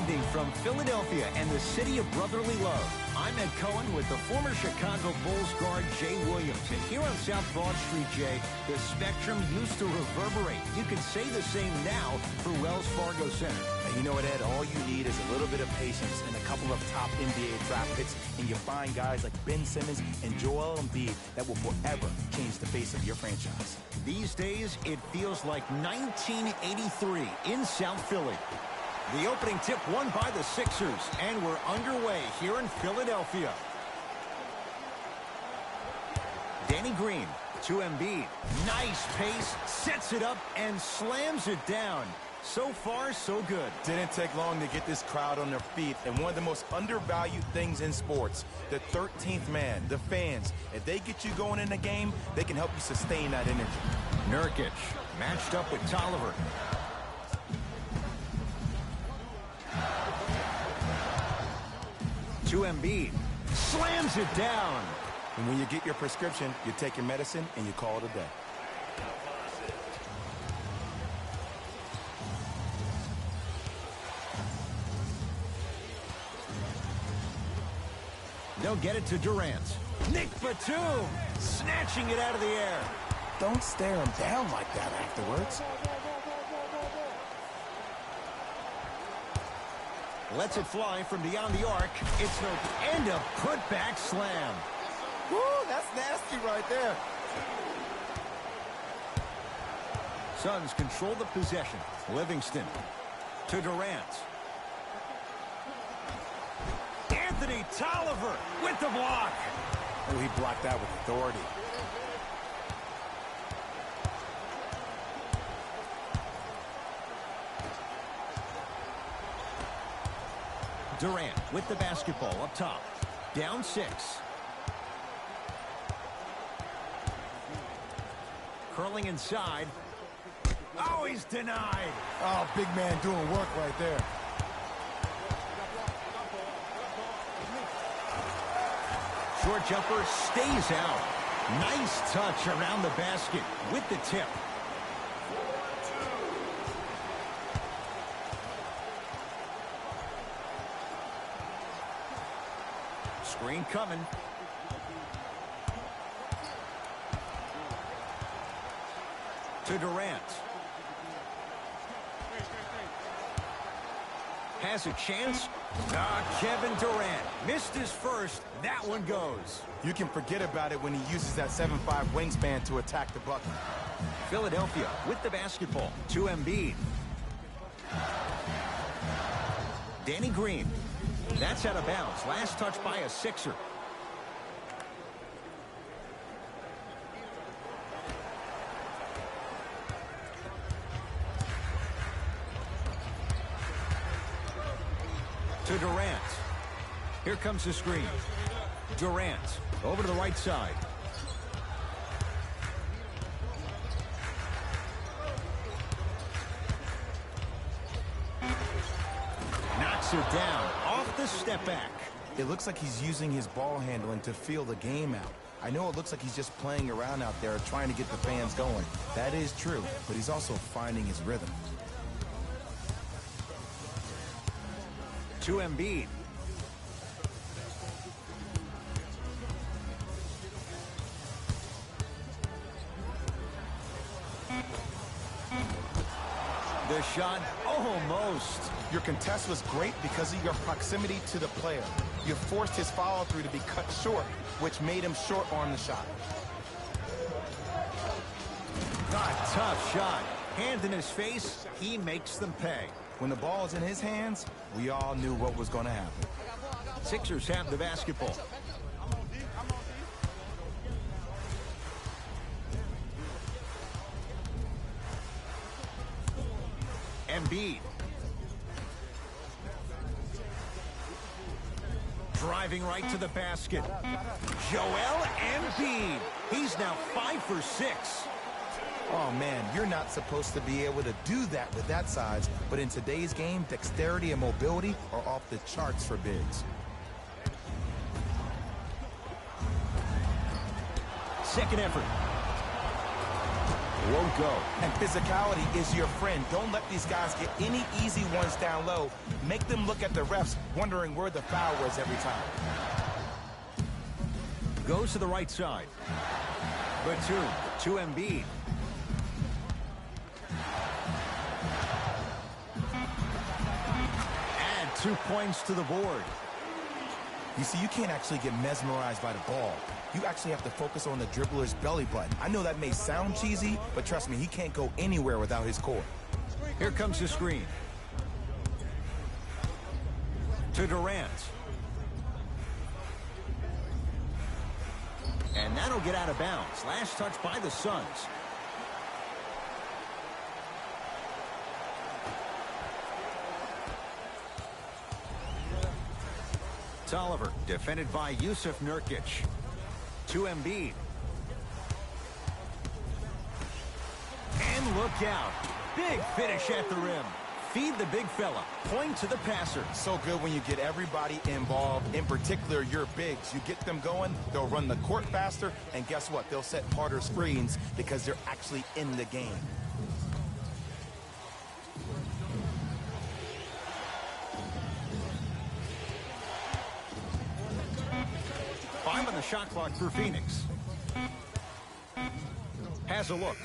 evening from Philadelphia and the city of brotherly love. I'm Ed Cohen with the former Chicago Bulls guard Jay Williams. And here on South Broad Street, Jay, the spectrum used to reverberate. You can say the same now for Wells Fargo Center. And you know what, Ed? All you need is a little bit of patience and a couple of top NBA draft picks, and you find guys like Ben Simmons and Joel Embiid that will forever change the face of your franchise. These days, it feels like 1983 in South Philly. The opening tip won by the Sixers, and we're underway here in Philadelphia. Danny Green to Embiid. Nice pace, sets it up, and slams it down. So far, so good. Didn't take long to get this crowd on their feet, and one of the most undervalued things in sports, the 13th man, the fans. If they get you going in the game, they can help you sustain that energy. Nurkic matched up with Tolliver. To Embiid. Slams it down. And when you get your prescription, you take your medicine and you call it a day. They'll get it to Durant. Nick Batum snatching it out of the air. Don't stare him down like that afterwards. Lets it fly from beyond the arc. It's no end of putback slam. Woo, that's nasty right there. Suns control the possession. Livingston to Durant. Anthony Tolliver with the block. Oh, he blocked that with authority. Durant with the basketball up top. Down 6. Curling inside. Oh, he's denied. Oh, big man doing work right there. Short jumper stays out. Nice touch around the basket with the tip. Screen coming. To Durant. Has a chance. Kevin Durant missed his first. That one goes. You can forget about it when he uses that 7'5" wingspan to attack the bucket. Philadelphia with the basketball to Embiid. Danny Green. That's out of bounds. Last touch by a Sixer. To Durant. Here comes the screen. Durant over to the right side. Knocks it down off the step back. It looks like he's using his ball handling to feel the game out. I know it looks like he's just playing around out there trying to get the fans going. That is true, but he's also finding his rhythm. To Embiid. The shot almost. Your contest was great because of your proximity to the player. You forced his follow-through to be cut short, which made him short-arm the shot. A tough shot. Hand in his face, he makes them pay. When the ball is in his hands, we all knew what was going to happen. Sixers have the basketball. Embiid. Driving right to the basket. Joel Embiid. He's now 5 for 6. Oh, man, you're not supposed to be able to do that with that size, but in today's game, dexterity and mobility are off the charts for bigs. Second effort. won't go. And physicality is your friend. Don't let these guys get any easy ones down low. Make them look at the refs, wondering where the foul was every time. Goes to the right side. Batum to Embiid. Add 2 points to the board. You see, you can't actually get mesmerized by the ball. You actually have to focus on the dribbler's belly button. I know that may sound cheesy, but trust me, he can't go anywhere without his core. Here comes the screen. To Durant. And that'll get out of bounds. Last touch by the Suns. Tolliver, defended by Yusuf Nurkic. To Embiid. And look out. Big finish at the rim. Feed the big fella. Point to the passer. So good when you get everybody involved, in particular your bigs. You get them going, they'll run the court faster, and guess what? They'll set harder screens because they're actually in the game. Five on the shot clock for Phoenix. Has a look.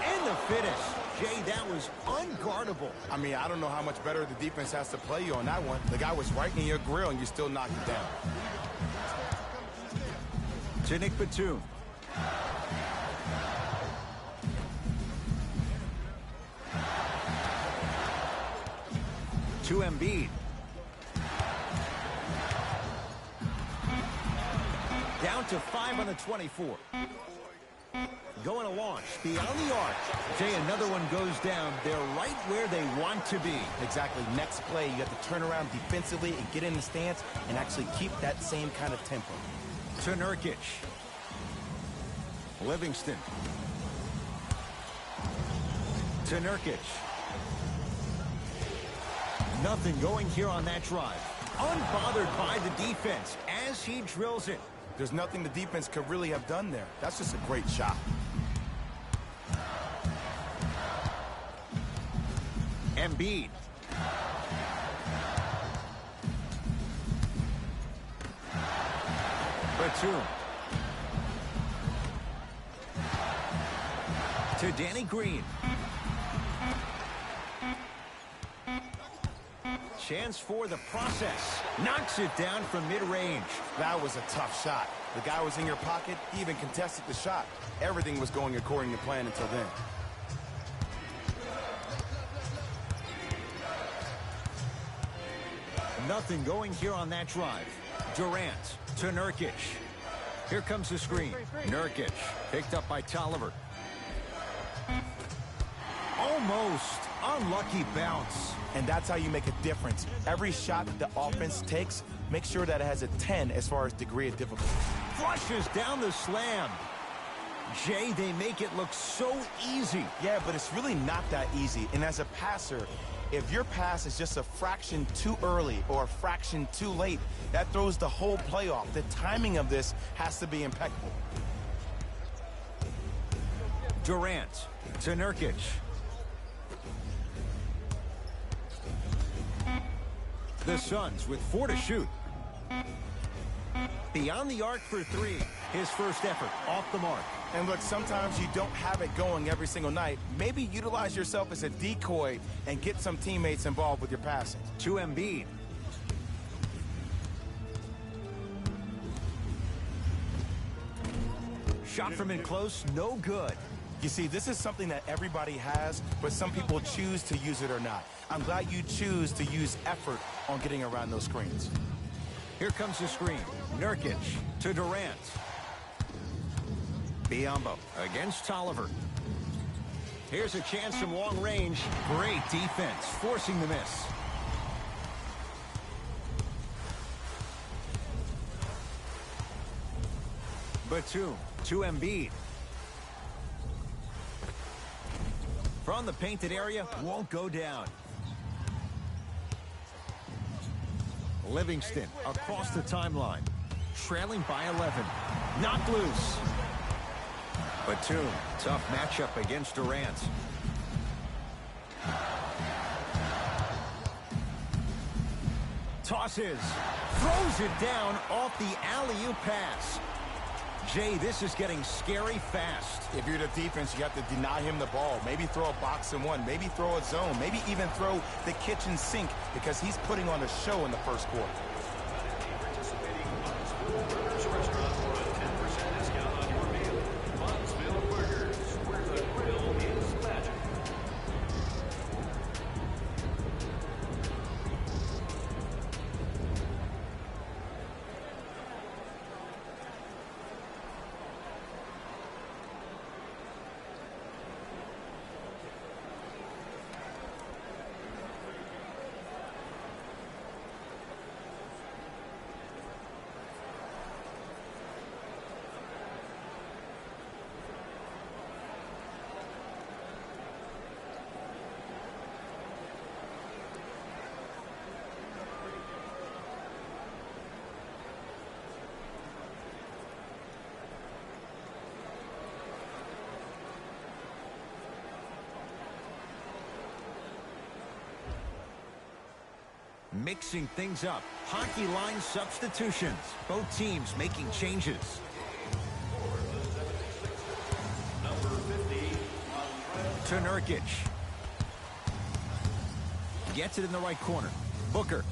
And the finish. Jay, that was unguardable. I mean, I don't know how much better the defense has to play you on that one. The guy was right in your grill, and you still knocked it down. To Nick Batum. To Embiid. Down to 5 on the 24. Going to launch beyond the arc. Jay, another one goes down. They're right where they want to be. Exactly. Next play, you have to turn around defensively and get in the stance and actually keep that same kind of tempo. To Nurkic. Livingston. To Nurkic. Nothing going here on that drive. Unbothered by the defense as he drills it. There's nothing the defense could really have done there. That's just a great shot. Embiid. Batum. To Danny Green. Chance for the process. Knocks it down from mid-range. That was a tough shot. The guy was in your pocket. He even contested the shot. Everything was going according to plan until then. Nothing going here on that drive. Durant to Nurkic. Here comes the screen. Nurkic picked up by Tolliver. Almost unlucky bounce. And that's how you make a difference. Every shot that the offense takes, make sure that it has a 10 as far as degree of difficulty. Flushes down the slam. Jay, they make it look so easy. Yeah, but it's really not that easy. And as a passer, if your pass is just a fraction too early or a fraction too late, that throws the whole play off. The timing of this has to be impeccable. Durant to Nurkic. The Suns with 4 to shoot. Beyond the arc for 3. His first effort off the mark. And look, sometimes you don't have it going every single night. Maybe utilize yourself as a decoy and get some teammates involved with your passing. To Embiid. Shot from in close, no good. You see, this is something that everybody has, but some people choose to use it or not. I'm glad you choose to use effort on getting around those screens. Here comes the screen. Nurkic to Durant. Biyombo against Tolliver. Here's a chance from long range. Great defense, forcing the miss. Batum to Embiid. From the painted area, won't go down. Livingston across the timeline. Trailing by 11. Knocked loose. Batum, tough matchup against Durant. Tosses, throws it down off the alley-oop pass. Jay, this is getting scary fast. If you're the defense, you have to deny him the ball. Maybe throw a box and one, maybe throw a zone, maybe even throw the kitchen sink because he's putting on a show in the first quarter. Mixing things up. Hockey line substitutions. Both teams making changes. To Nurkic. Gets it in the right corner. Booker.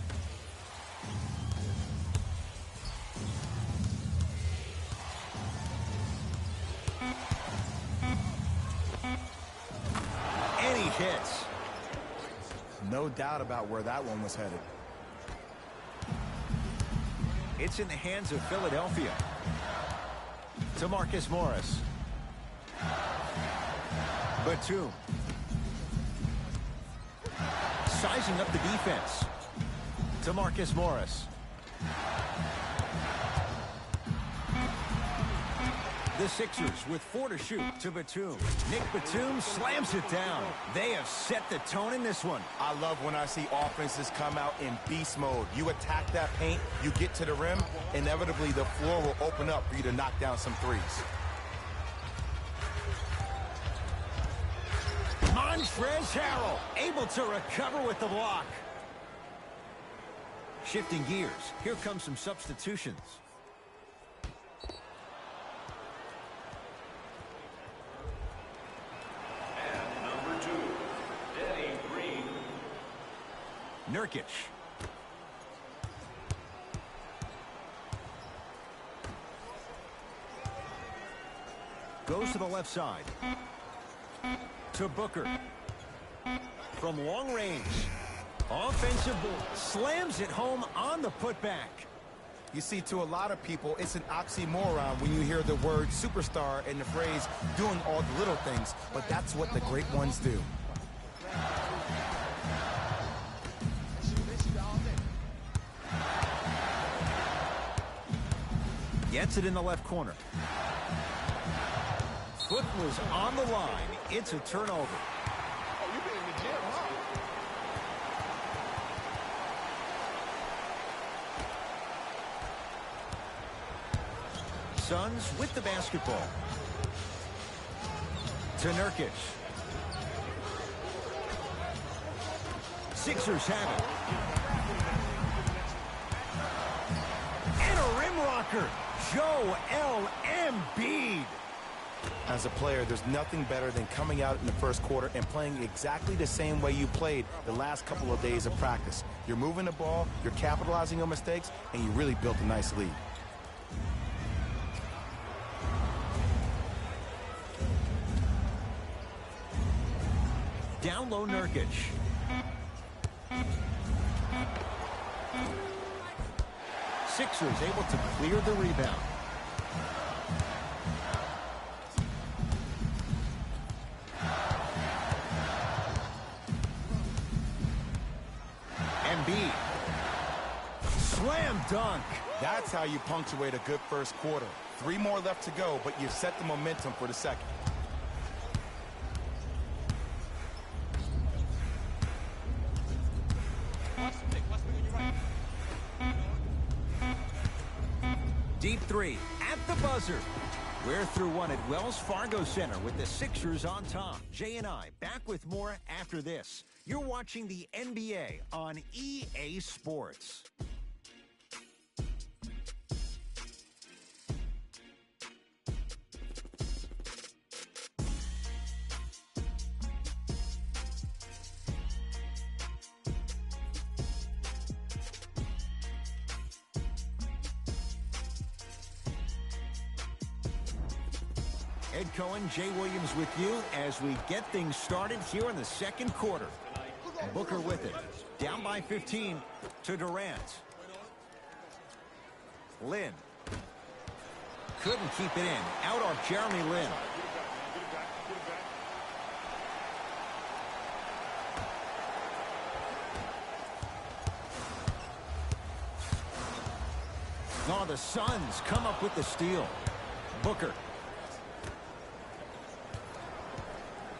And he hits. No doubt about where that one was headed. It's in the hands of Philadelphia. To Marcus Morris. Batum. Sizing up the defense. To Marcus Morris. The Sixers with 4 to shoot to Batum. Nick Batum slams it down. They have set the tone in this one. I love when I see offenses come out in beast mode. You attack that paint, you get to the rim, inevitably the floor will open up for you to knock down some threes. Montrezl Harrell able to recover with the block. Shifting gears. Here comes some substitutions. Nurkic. Goes to the left side. To Booker. From long range. Offensive ball. Slams it home on the putback. You see, to a lot of people, it's an oxymoron when you hear the word superstar and the phrase doing all the little things. But that's what the great ones do. Gets it in the left corner. Foot was on the line. It's a turnover. Oh, you've been in the gym, huh? Suns with the basketball. To Nurkic. Sixers have it. And a rim rocker. Joel Embiid. As a player, there's nothing better than coming out in the first quarter and playing exactly the same way you played the last couple of days of practice. You're moving the ball, you're capitalizing on mistakes, and you really built a nice lead. Down low, Nurkic. Sixers able to clear the rebound. Embiid. Slam dunk. That's how you punctuate a good first quarter. 3 more left to go, but you've set the momentum for the second. Deep three at the buzzer. We're through one at Wells Fargo Center with the Sixers on top. Jay and I back with more after this. You're watching the NBA on EA Sports. Ed Cohen, Jay Williams with you as we get things started here in the second quarter. Booker with it. Down by 15 to Durant. Lin. Couldn't keep it in. Out off Jeremy Lin. Oh, the Suns come up with the steal. Booker.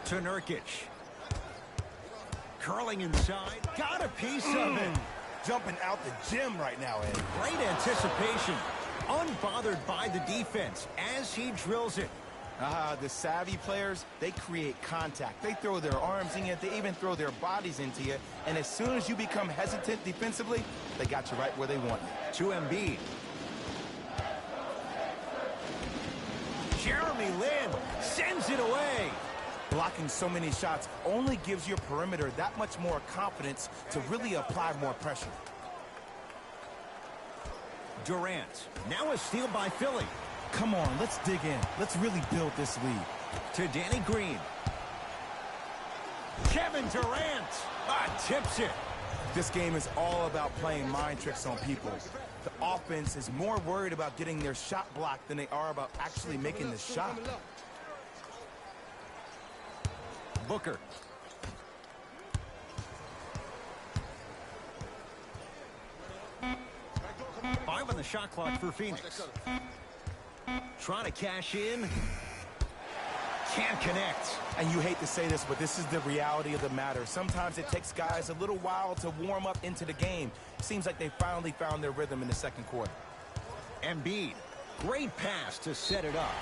To Nurkic. Curling inside. Got a piece of it. Jumping out the gym right now, Ed. Great anticipation. Unbothered by the defense as he drills it. The savvy players, they create contact. They throw their arms in you. They even throw their bodies into you. And as soon as you become hesitant defensively, they got you right where they want you. To Embiid. Jeremy Lin sends it away. Blocking so many shots only gives your perimeter that much more confidence to really apply more pressure. Durant. Now a steal by Philly. Come on, let's dig in. Let's really build this lead. To Danny Green. Kevin Durant tips it. This game is all about playing mind tricks on people. The offense is more worried about getting their shot blocked than they are about actually making the shot. Booker. Five on the shot clock for Phoenix. Trying to cash in. Can't connect. And you hate to say this, but this is the reality of the matter. Sometimes it takes guys a little while to warm up into the game. Seems like they finally found their rhythm in the second quarter. Embiid. Great pass to set it up.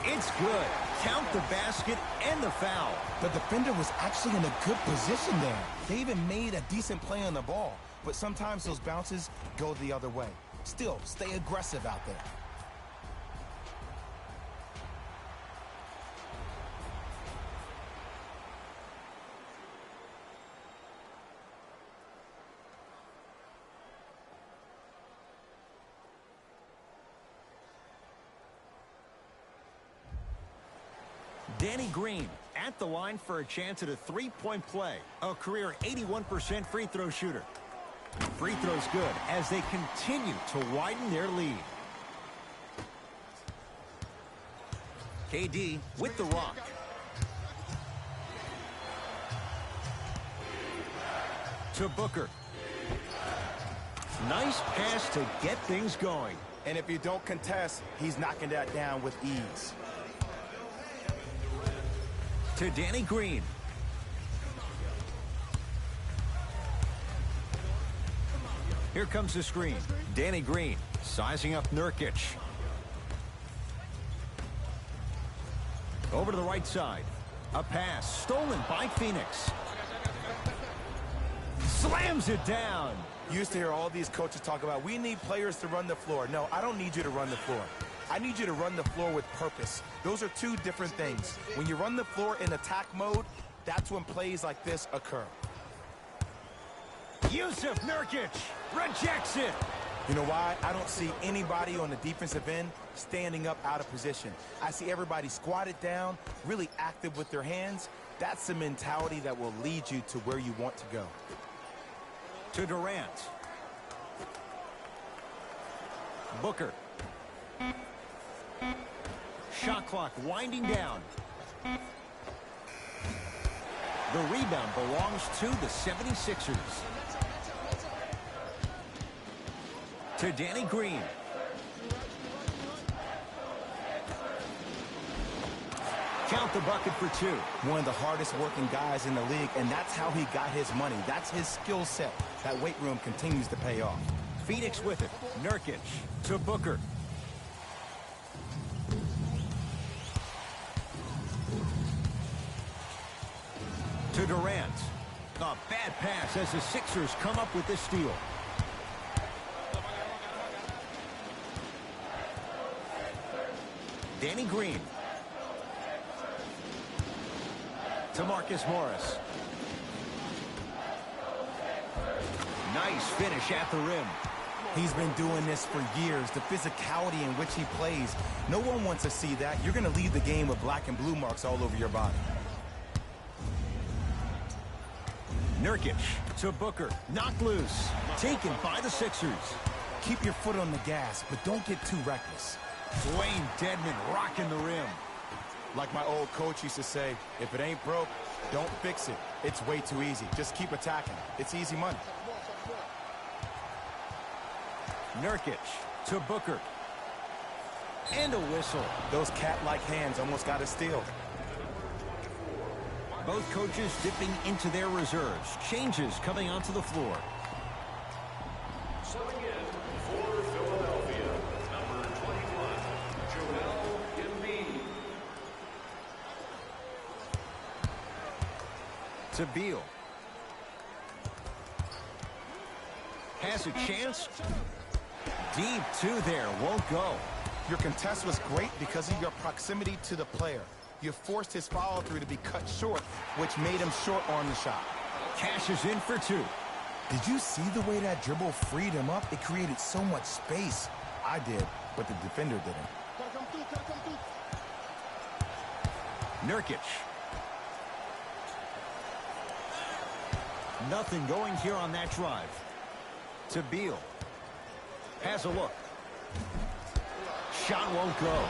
It's good. Count the basket and the foul. The defender was actually in a good position there. They even made a decent play on the ball. But sometimes those bounces go the other way. Still, stay aggressive out there. Danny Green at the line for a chance at a three-point play. A career 81% free throw shooter. Free throws good as they continue to widen their lead. KD with the rock. To Booker. Nice pass to get things going. And if you don't contest, he's knocking that down with ease. To Danny Green. Here comes the screen. Danny Green sizing up Nurkic. Over to the right side. A pass stolen by Phoenix. Slams it down. You used to hear all these coaches talk about, we need players to run the floor. No, I don't need you to run the floor. I need you to run the floor with purpose. Those are two different things. When you run the floor in attack mode, that's when plays like this occur. Jusuf Nurkic rejects it. You know why? I don't see anybody on the defensive end standing up out of position. I see everybody squatted down, really active with their hands. That's the mentality that will lead you to where you want to go. To Durant. Booker. Shot clock winding down. The rebound belongs to the 76ers. To Danny Green. Count the bucket for two. One of the hardest working guys in the league, and that's how he got his money. That's his skill set. That weight room continues to pay off. Phoenix with it. Nurkic to Booker. To Durant. A bad pass as the Sixers come up with this steal. Danny Green. To Marcus Morris. Nice finish at the rim. He's been doing this for years. The physicality in which he plays. No one wants to see that. You're going to leave the game with black and blue marks all over your body. Nurkic to Booker. Knocked loose. Taken by the Sixers. Keep your foot on the gas, but don't get too reckless. Dwayne Dedmon rocking the rim. Like my old coach used to say, if it ain't broke, don't fix it. It's way too easy. Just keep attacking. It's easy money. Nurkic to Booker. And a whistle. Those cat-like hands almost got a steal. Both coaches dipping into their reserves. Changes coming onto the floor. Subbing in for Philadelphia, number 21, Joel Embiid. To Beal. Has a chance. Deep two there. Won't go. Your contest was great because of your proximity to the player. You forced his follow-through to be cut short, which made him short on the shot. Cashes in for two. Did you see the way that dribble freed him up? It created so much space. I did, but the defender didn't. Nurkic. Nothing going here on that drive. To Beal. Has a look. Shot won't go.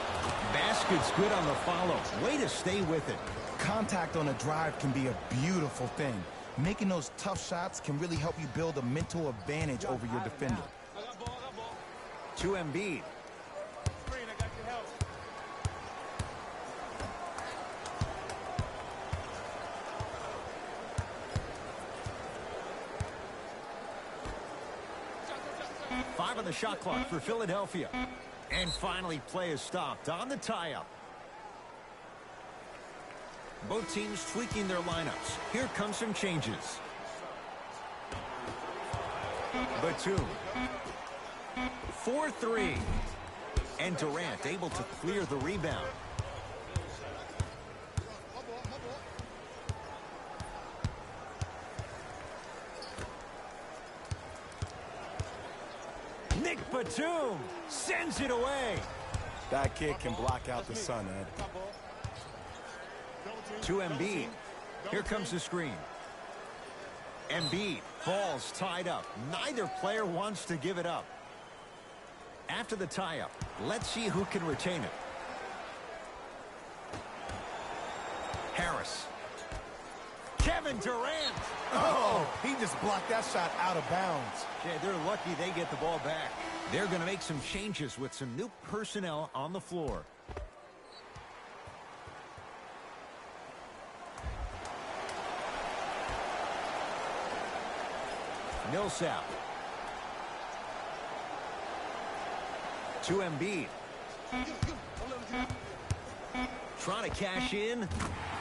Basket's good on the follow. Way to stay with it. Contact on a drive can be a beautiful thing. Making those tough shots can really help you build a mental advantage over your defender. To Embiid. Five on the shot clock for Philadelphia. And finally, play is stopped on the tie-up. Both teams tweaking their lineups. Here come some changes. Batum. 4-3. And Durant able to clear the rebound. Nick Batum sends it away. That kid can block out the sun, Ed. To Embiid. Here comes the screen. Embiid. Ball's tied up. Neither player wants to give it up. After the tie-up, let's see who can retain it. Harris. Kevin Durant. Oh, he just blocked that shot out of bounds. Yeah, they're lucky they get the ball back. They're going to make some changes with some new personnel on the floor. Millsap. To Embiid. Trying to cash in.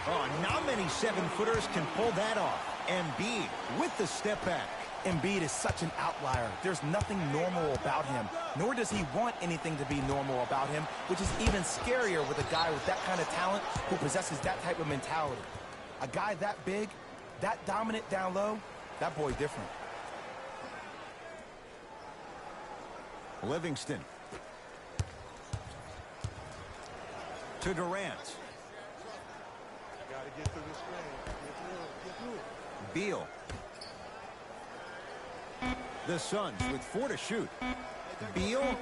Oh, not many seven-footers can pull that off. Embiid with the step back. Embiid is such an outlier. There's nothing normal about him, nor does he want anything to be normal about him, which is even scarier with a guy with that kind of talent who possesses that type of mentality. A guy that big, that dominant down low, that boy different. Livingston. To Durant. Beal. The Suns with 4 to shoot. Beal.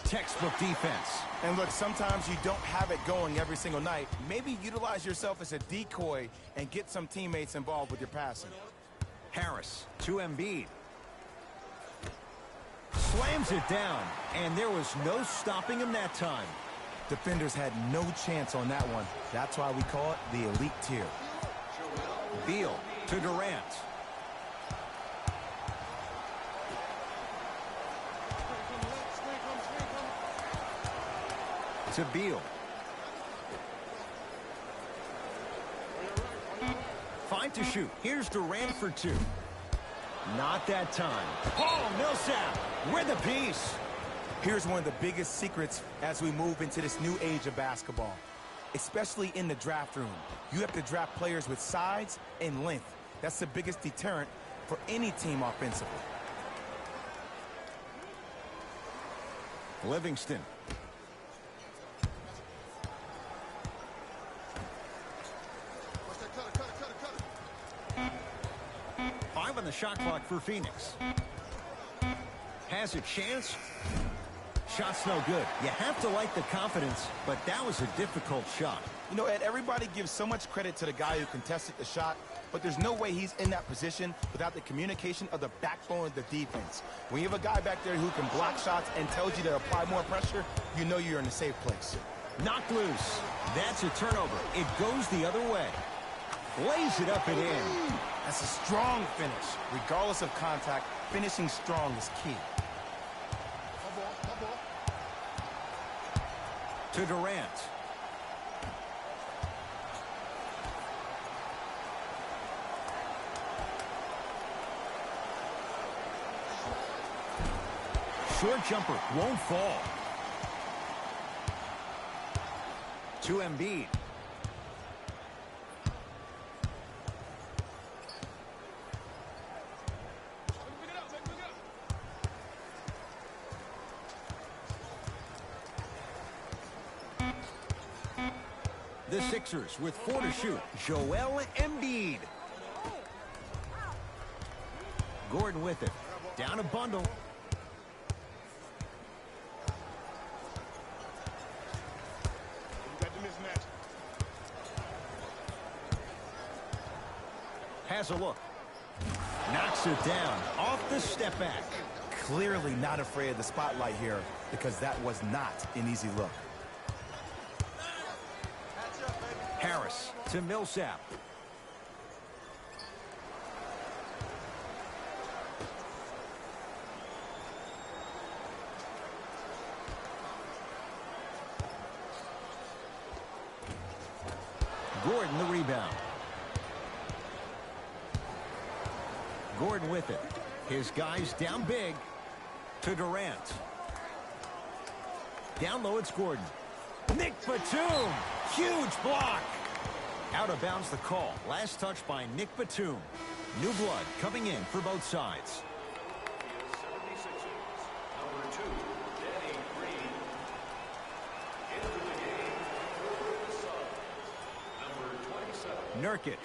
Textbook defense. And look, sometimes you don't have it going every single night. Maybe utilize yourself as a decoy and get some teammates involved with your passing. Harris to Embiid. Slams it down, and there was no stopping him that time. Defenders had no chance on that one. That's why we call it the elite tier. Beal to Durant. To Beal. Fine to shoot. Here's Durant for two. Not that time. Paul Millsap with a piece. Here's one of the biggest secrets as we move into this new age of basketball, especially in the draft room. You have to draft players with size and length. That's the biggest deterrent for any team offensively. Livingston. Five on the shot clock for Phoenix. Has a chance. Shot's no good. You have to like the confidence, but that was a difficult shot. You know, Ed, everybody gives so much credit to the guy who contested the shot, but there's no way he's in that position without the communication of the backbone of the defense. When you have a guy back there who can block shots and tells you to apply more pressure, you know you're in a safe place. Knocked loose. That's a turnover. It goes the other way. Lays it up and in. That's a strong finish. Regardless of contact, finishing strong is key. To Durant. Short jumper won't fall. To Embiid. The Sixers with 4 to shoot. Joel Embiid. Gordon with it. Down a bundle. Has a look. Knocks it down. Off the step back. Clearly not afraid of the spotlight here because that was not an easy look. Harris to Millsap. Gordon the rebound. Gordon with it. His guys down big. To Durant. Down low, it's Gordon. Nick Batum. Huge block. Out of bounds the call. Last touch by Nick Batum. New blood coming in for both sides. 76ers, number 2, Danny Green. Into the game for the Suns, number 27. Nurkic.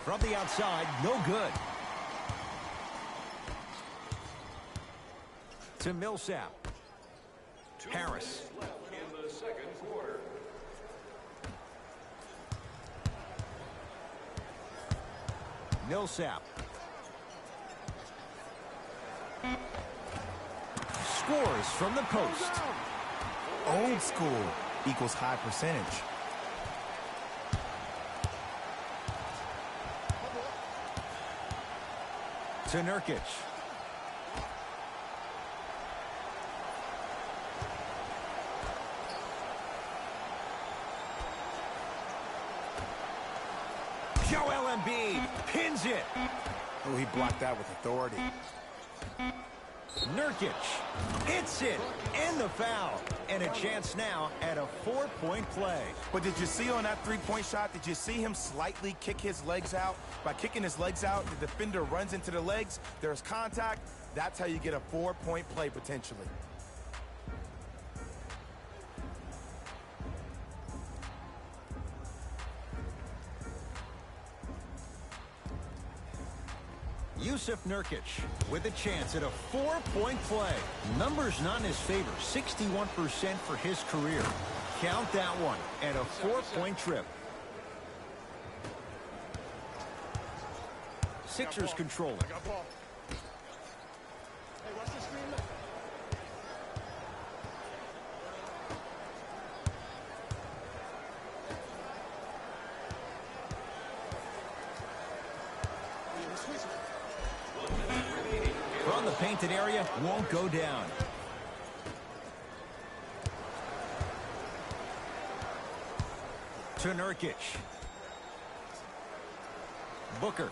From the outside, no good. To Millsap. Harris. Left in the second quarter. Millsap. Scores from the post. Old school equals high percentage. To Nurkic. Joel Embiid pins it. Oh, he blocked that with authority. Nurkic hits it and the foul. And a chance now at a 4-point play. But did you see on that three-point shot, did you see him slightly kick his legs out? By kicking his legs out, the defender runs into the legs. There's contact. That's how you get a 4-point play potentially. Jusuf Nurkic with a chance at a 4-point play. Numbers not in his favor. 61% for his career. Count that one at a 4-point trip. Sixers controlling. From the painted area, won't go down. To Nurkic. Booker.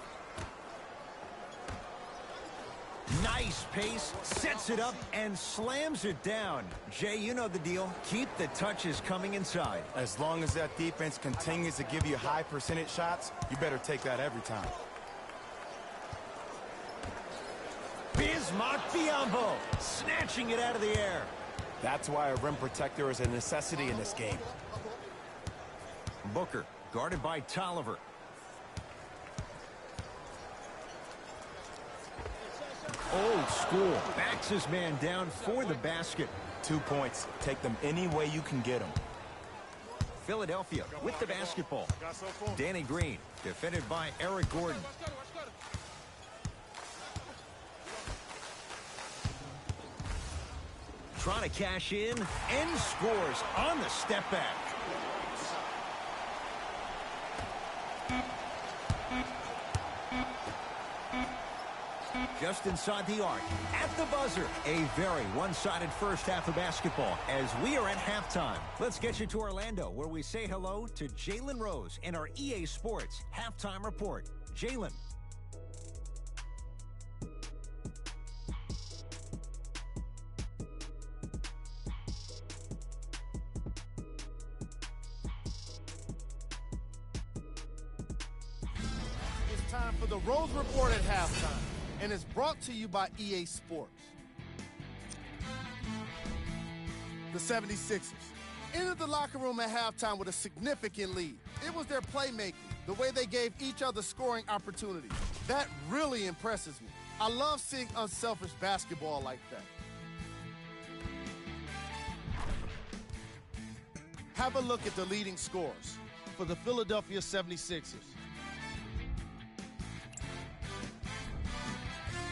Nice pace, sets it up, and slams it down. Jay, you know the deal. Keep the touches coming inside. As long as that defense continues to give you high percentage shots, you better take that every time. Bismack Biyombo, snatching it out of the air. That's why a rim protector is a necessity in this game. Booker, guarded by Tolliver. Old school, backs his man down for the basket. 2 points. Take them any way you can get them. Philadelphia with the basketball. Danny Green, defended by Eric Gordon. Trying to cash in, and scores on the step back. Just inside the arc, at the buzzer. A very one-sided first half of basketball as we are at halftime. Let's get you to Orlando, where we say hello to Jalen Rose in our EA Sports Halftime Report. Jalen. It's time for the Rose Report at halftime, and it's brought to you by EA Sports. The 76ers entered the locker room at halftime with a significant lead. It was their playmaking, the way they gave each other scoring opportunities. That really impresses me. I love seeing unselfish basketball like that. Have a look at the leading scorers for the Philadelphia 76ers.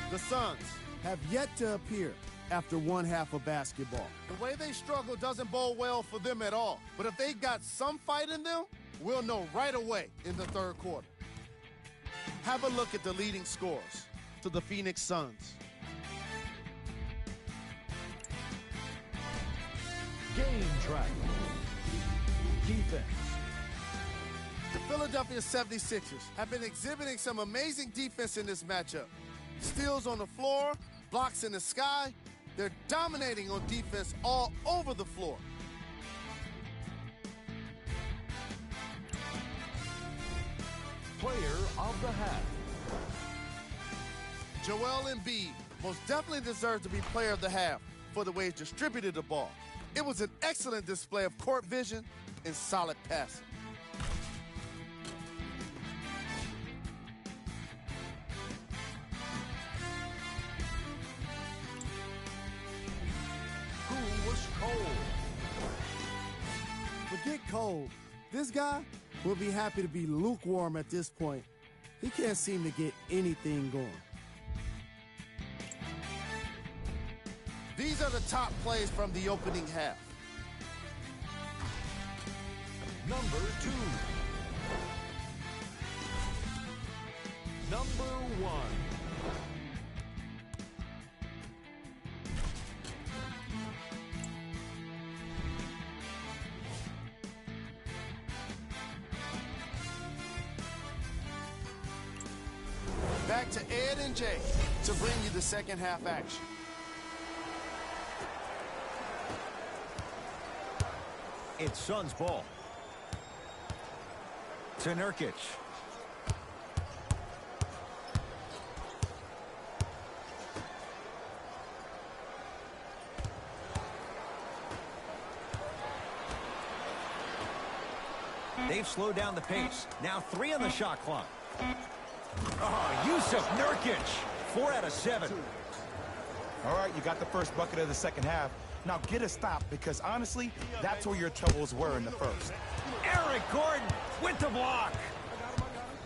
The Suns have yet to appear after one half of basketball. The way they struggle doesn't bode well for them at all. But if they got some fight in them, we'll know right away in the third quarter. Have a look at the leading scorers to the Phoenix Suns. Game track. Defense. The Philadelphia 76ers have been exhibiting some amazing defense in this matchup. Steals on the floor, blocks in the sky. They're dominating on defense all over the floor. Player of the half. Joel Embiid most definitely deserves to be player of the half for the way he distributed the ball. It was an excellent display of court vision and solid passing. Who was cold? Forget cold. This guy will be happy to be lukewarm at this point. He can't seem to get anything going. These are the top plays from the opening half. Number 2. Number 1. Back to Ed and Jay to bring you the second half action. It's Suns ball. To Nurkic. They've slowed down the pace. Now 3 on the shot clock. Oh, Yusuf Nurkic. 4 out of 7. All right, you got the first bucket of the second half. Now get a stop, because honestly, that's where your troubles were in the first. Eric Gordon with the block.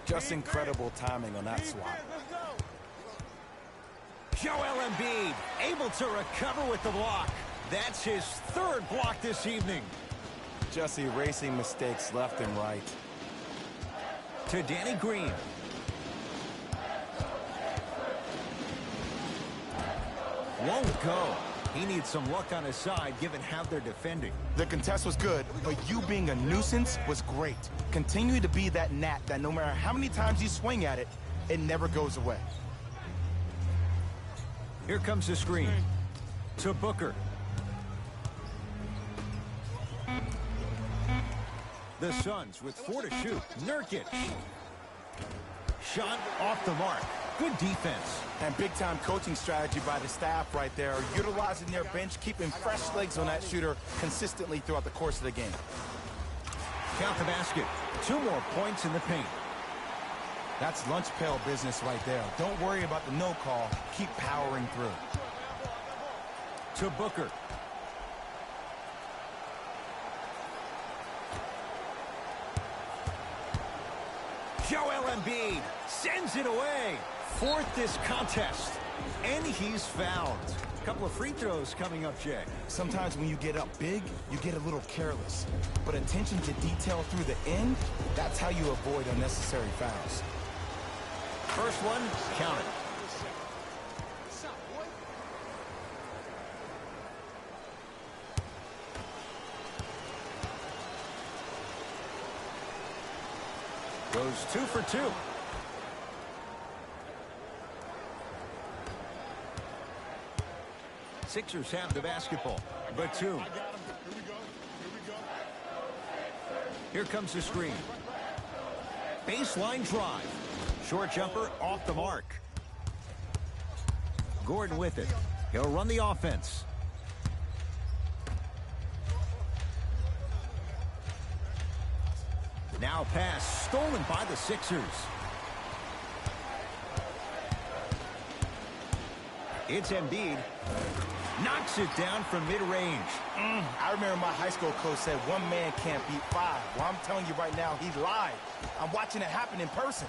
Just incredible timing on that swat. Joel Embiid able to recover with the block. That's his 3rd block this evening. Just erasing mistakes left and right. To Danny Green. Won't go. He needs some luck on his side, given how they're defending. The contest was good, but you being a nuisance was great. Continue to be that gnat that no matter how many times you swing at it, it never goes away. Here comes the screen to Booker. The Suns with 4 to shoot. Nurkic. Shot off the mark. Good defense. And big-time coaching strategy by the staff right there, utilizing their bench, keeping fresh legs on that shooter consistently throughout the course of the game. Count the basket. 2 more points in the paint. That's lunch pail business right there. Don't worry about the no call. Keep powering through. To Booker. Joel Embiid sends it away. 4th this contest. And he's fouled. A couple of free throws coming up, Jay. Sometimes when you get up big, you get a little careless. But attention to detail through the end, that's how you avoid unnecessary fouls. First one, count it. Goes 2 for 2. Sixers have the basketball. Batum. Here comes the screen. Baseline drive. Short jumper off the mark. Gordon with it. He'll run the offense. Now pass stolen by the Sixers. It's Embiid. Knocks it down from mid-range. I remember my high school coach said 1 man can't beat 5. Well, I'm telling you right now, he lied. I'm watching it happen in person.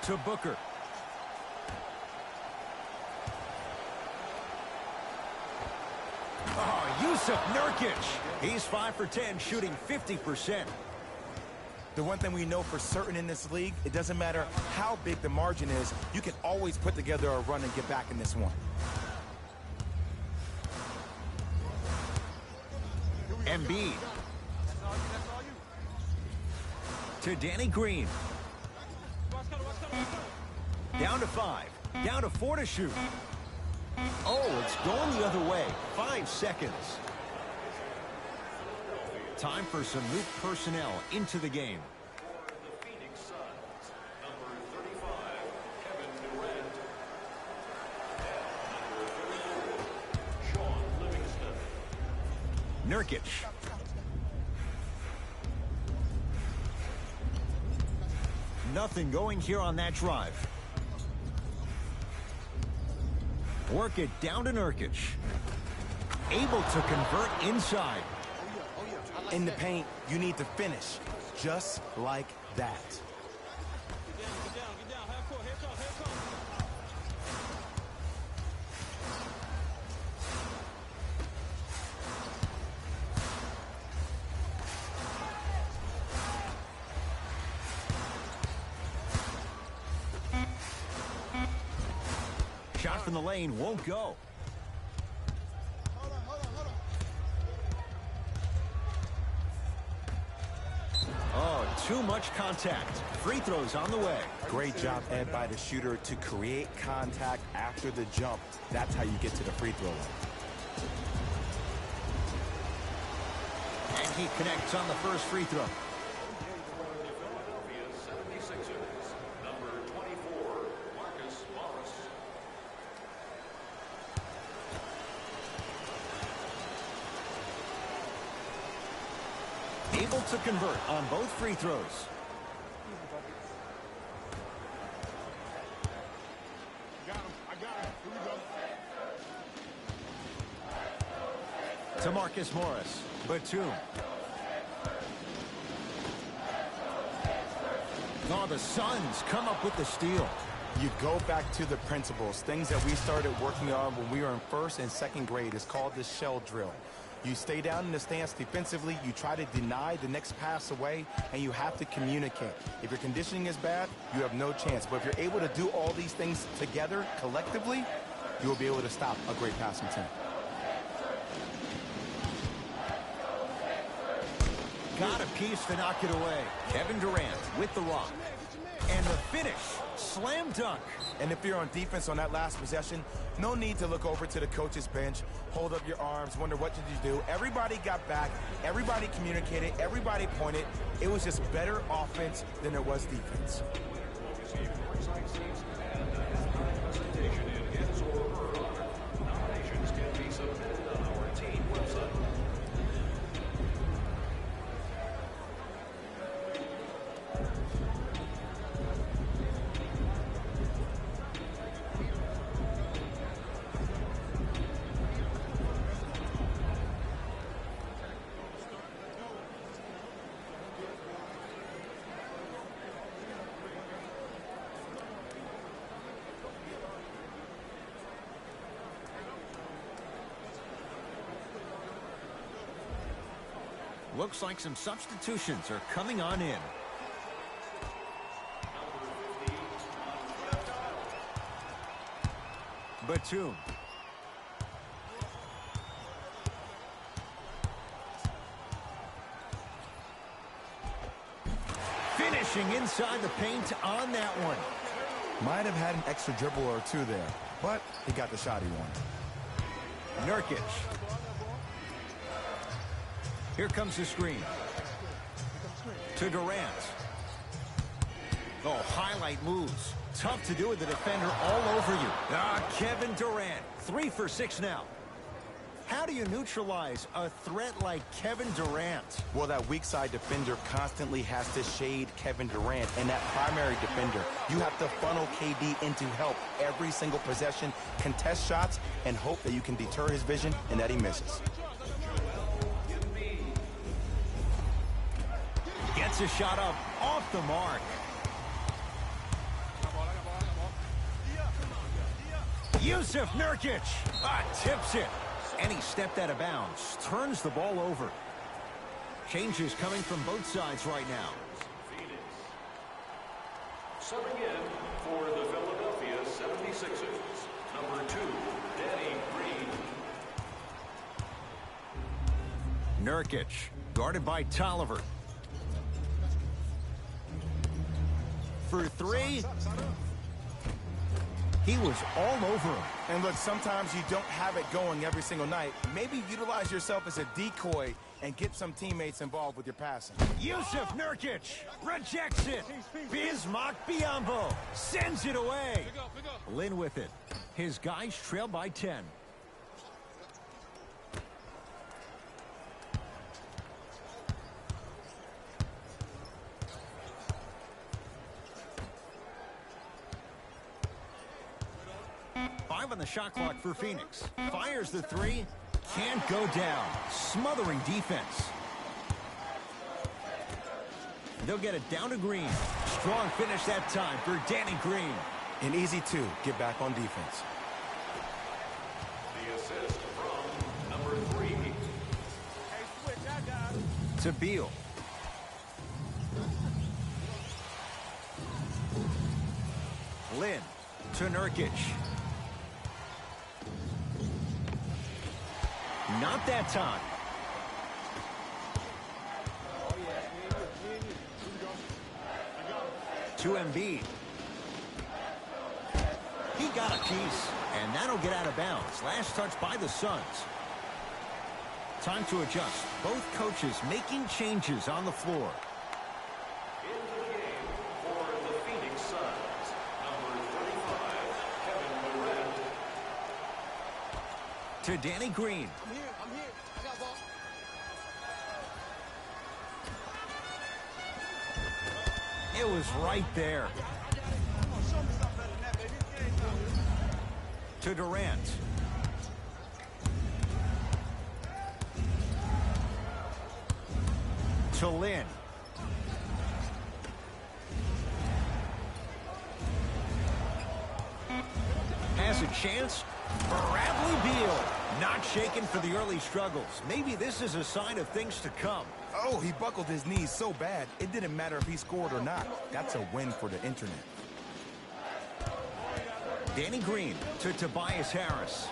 To Booker. Oh, Yusuf Nurkic. He's 5 for 10, shooting 50%. The one thing we know for certain in this league, it doesn't matter how big the margin is, you can always put together a run and get back in this one. Embiid. To Danny Green. Down to 5. Down to 4 to shoot. Oh, it's going the other way. 5 seconds. Time for some new personnel into the game. For the Phoenix Suns, number 35, Kevin Durant. And number 34, Sean Livingston. Nurkic. Nothing going here on that drive. Work it down to Nurkic. Able to convert inside. In the paint, you need to finish just like that. Shot from the lane won't go. Oh, too much contact. Free throws on the way. Great job, Ed, by the shooter to create contact after the jump. That's how you get to the free throw line. And he connects on the first free throw. Philadelphia 76ers, number 24, Marcus Morris. Able to convert on both free throws. To Marcus Morris. Batum. Oh, the Suns come up with the steal. You go back to the principles, things that we started working on when we were in first and second grade. It's called the shell drill. You stay down in the stance defensively, you try to deny the next pass away, and you have to communicate. If your conditioning is bad, you have no chance. But if you're able to do all these things together, collectively, you will be able to stop a great passing team. Got a piece to knock it away. Kevin Durant with the rock. And the finish. Slam dunk. And if you're on defense on that last possession, no need to look over to the coach's bench, hold up your arms, wonder what did you do. Everybody got back. Everybody communicated. Everybody pointed. It was just better offense than it was defense. Nominations can be submitted on our team website. Looks like some substitutions are coming on in. Batum. Finishing inside the paint on that one. Might have had an extra dribble or two there, but he got the shot he wanted. Nurkic. Here comes the screen. To Durant. Oh, highlight moves. Tough to do with the defender all over you. Kevin Durant. 3 for 6 now. How do you neutralize a threat like Kevin Durant? Well, that weak side defender constantly has to shade Kevin Durant, and that primary defender, you have to funnel KD into help every single possession, contest shots, and hope that you can deter his vision and that he misses. Gets a shot up off the mark. Yusuf Nurkic tips it. And he stepped out of bounds. Turns the ball over. Changes coming from both sides right now. Phoenix. Subbing in for the Philadelphia 76ers, number 2, Danny Green. Nurkic, guarded by Tolliver. For 3. He was all over him. And look, sometimes you don't have it going every single night. Maybe utilize yourself as a decoy and get some teammates involved with your passing. Yusuf Nurkic rejects it. Bismack Biyombo sends it away. Lin with it. His guys trail by 10. On the shot clock for Phoenix. Fires the 3. Can't go down. Smothering defense. They'll get it down to Green. Strong finish that time for Danny Green. And easy, too. Get back on defense. The assist from number 3. To Beal. Lin to Nurkic. Not that time. To Embiid. He got a piece, and that'll get out of bounds. Last touch by the Suns. Time to adjust. Both coaches making changes on the floor. Into the game for the Phoenix Suns, number 35, Kevin Durant. To Danny Green. I'm here. I got ball. It was right there. To Durant. To Lin. Has a chance. Bradley Beal. Not shaken for the early struggles. Maybe this is a sign of things to come. Oh, he buckled his knees so bad, it didn't matter if he scored or not. That's a win for the internet. Danny Green to Tobias Harris.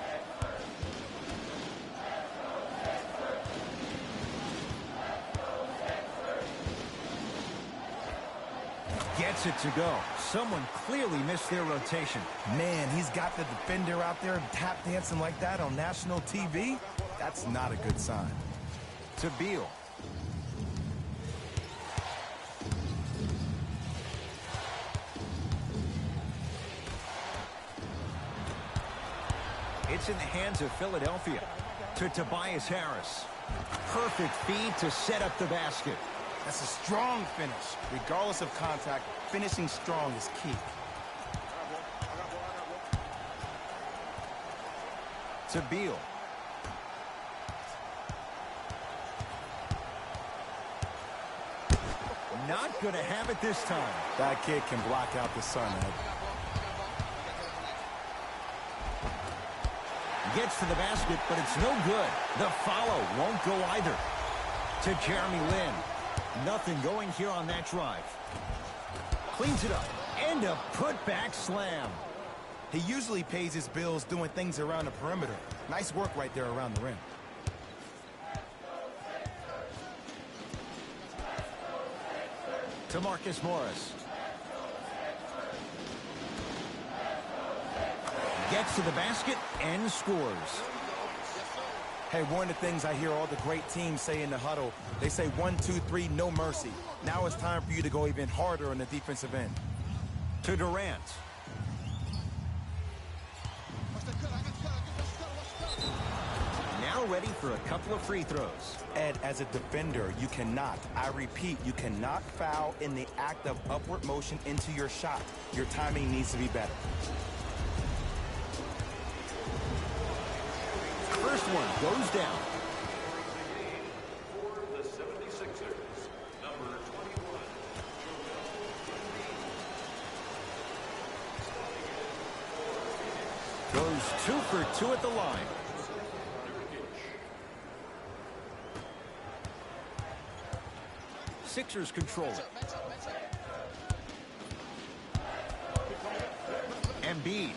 Gets it to go. Someone clearly missed their rotation. Man, he's got the defender out there tap dancing like that on national TV. That's not a good sign. To Beal. It's in the hands of Philadelphia. To Tobias Harris. Perfect feed to set up the basket. That's a strong finish. Regardless of contact, finishing strong is key. To Beal. Not going to have it this time. That kid can block out the sun, Ed. Gets to the basket, but it's no good. The follow won't go either. To Jeremy Lin. Nothing going here on that drive. Cleans it up. And a putback slam. He usually pays his bills doing things around the perimeter. Nice work right there around the rim. To Marcus Morris. Gets to the basket and scores. Hey, one of the things I hear all the great teams say in the huddle, they say 1, 2, 3, no mercy. Now it's time for you to go even harder on the defensive end. To Durant. Now ready for a couple of free throws. Ed, as a defender, you cannot, I repeat, you cannot foul in the act of upward motion into your shot. Your timing needs to be better. First one goes down. For the 76ers, number 21. Goes 2 for 2 at the line. Sixers control it. Embiid.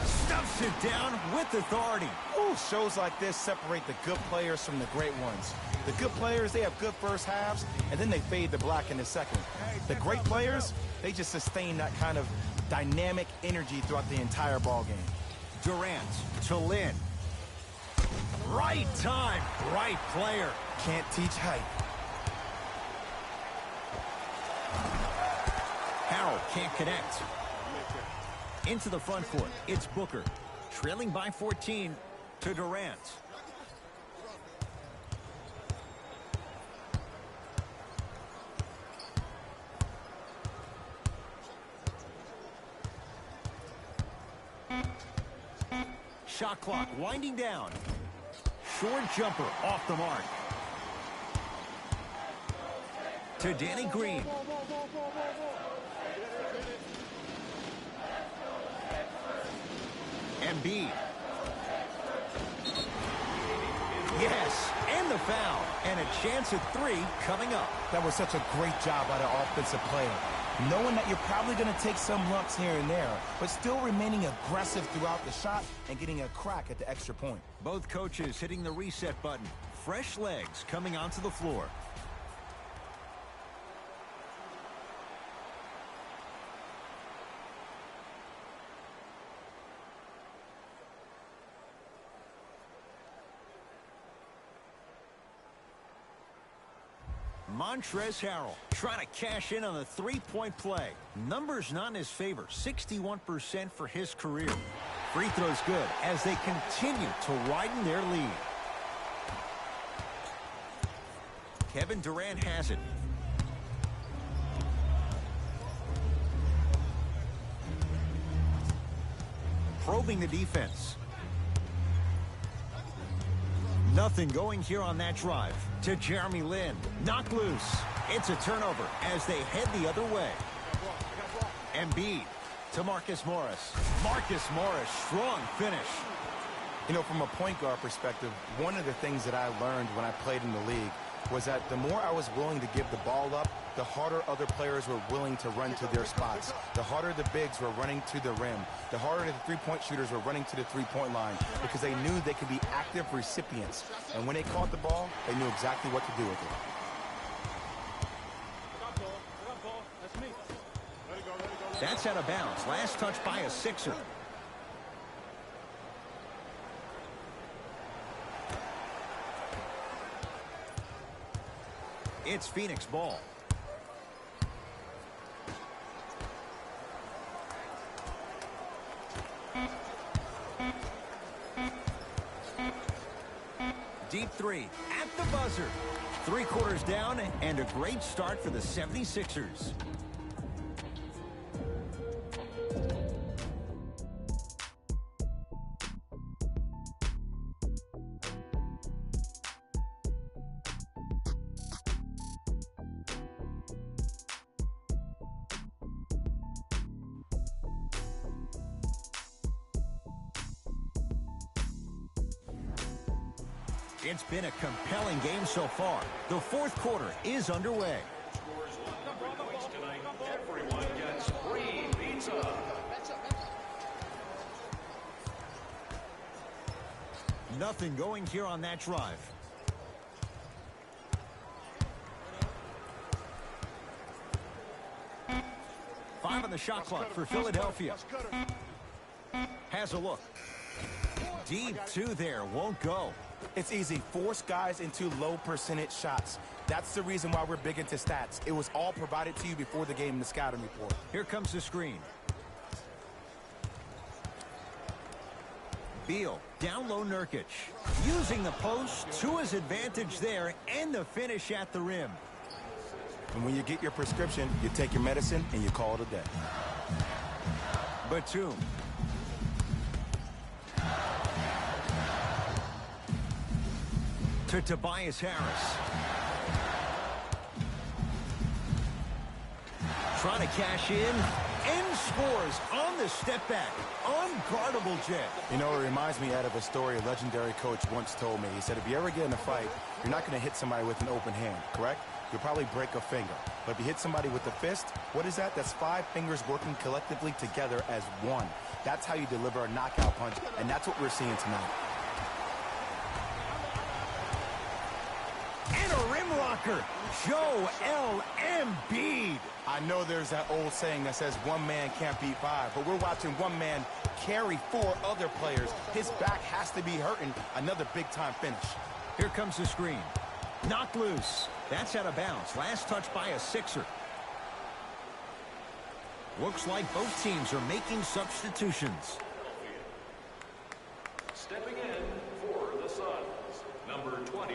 Stuffs it down with authority. Ooh, shows like this separate the good players from the great ones. The good players, they have good first halves, and then they fade to black in the second. The great players, they just sustain that kind of dynamic energy throughout the entire ball game. Durant to Lin. Right time, right player. Can't teach height. Harrell can't connect. Into the front court, it's Booker. Trailing by 14 to Durant. Shot clock winding down. Short jumper off the mark. To Danny Green. Embiid. Yes, and the foul. And a chance at 3 coming up. That was such a great job by the offensive player. Knowing that you're probably going to take some lumps here and there, but still remaining aggressive throughout the shot and getting a crack at the extra point. Both coaches hitting the reset button. Fresh legs coming onto the floor. Montrezl Harrell trying to cash in on a three-point play. Numbers not in his favor. 61% for his career. Free throws good as they continue to widen their lead. Kevin Durant has it. Probing the defense. Nothing going here on that drive. To Jeremy Lin. Knocked loose. It's a turnover as they head the other way. Embiid to Marcus Morris. Marcus Morris, strong finish. You know, from a point guard perspective, one of the things that I learned when I played in the league, was that the more I was willing to give the ball up, the harder other players were willing to run to their spots. The harder the bigs were running to the rim. The harder the three-point shooters were running to the three-point line because they knew they could be active recipients. And when they caught the ball, they knew exactly what to do with it. That's out of bounds. Last touch by a Sixer. It's Phoenix ball. Deep three at the buzzer. 3 quarters down and a great start for the 76ers. It's been a compelling game so far. The 4th quarter is underway. Scores 100 points tonight. Everyone gets free pizza. Nothing going here on that drive. Five on the shot clock for Philadelphia. Has a look. Deep two there, won't go. It's easy. Force guys into low percentage shots. That's the reason why we're big into stats. It was all provided to you before the game in the scouting report. Here comes the screen. Beal, down low Nurkic. Using the post to his advantage there, and the finish at the rim. And when you get your prescription, you take your medicine and you call it a day. Batum. To Tobias Harris. Trying to cash in and scores on the step back. Unguardable jet. You know, it reminds me out of a story a legendary coach once told me. He said, if you ever get in a fight, you're not going to hit somebody with an open hand, correct? You'll probably break a finger. But if you hit somebody with the fist, what is that? That's 5 fingers working collectively together as one. That's how you deliver a knockout punch, and that's what we're seeing tonight. And a rim rocker, Joel Embiid. I know there's that old saying that says one man can't beat 5, but we're watching one man carry 4 other players. His back has to be hurting. Another big-time finish. Here comes the screen. Knocked loose. That's out of bounds. Last touch by a Sixer. Looks like both teams are making substitutions. Stepping in for the Suns, number 20.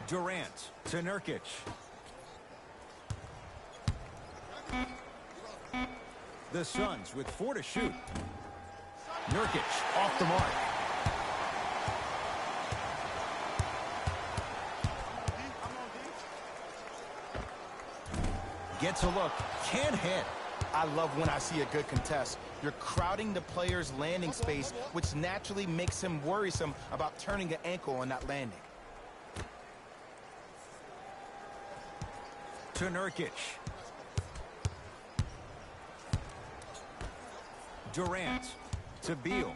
Durant to Nurkic. The Suns with 4 to shoot. Nurkic off the mark. Gets a look. Can't hit. I love when I see a good contest. You're crowding the player's landing space, which naturally makes him worrisome about turning an ankle on that landing. To Nurkic. Durant to Beal.